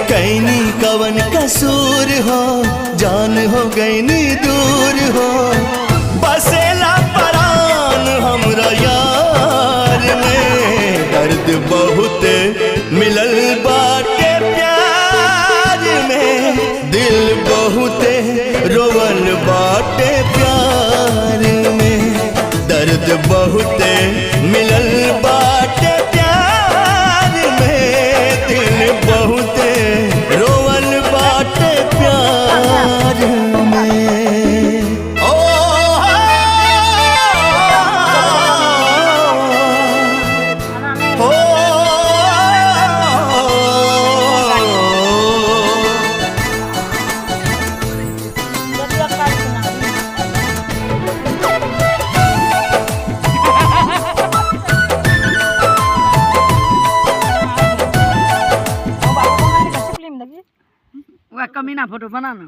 कैनी कवन कसूर हो जान हो गईनी दूर हो बसेला परान हमरा यार में दर्द बहुत मिलल बाटे प्यार में दिल बहुत रोवल बाटे प्यार में दर्द बहुत मिलल बाटे प्यार में दिल बहुत रोवल बाटे प्यार में ओ हो कमीना फोटो बनाना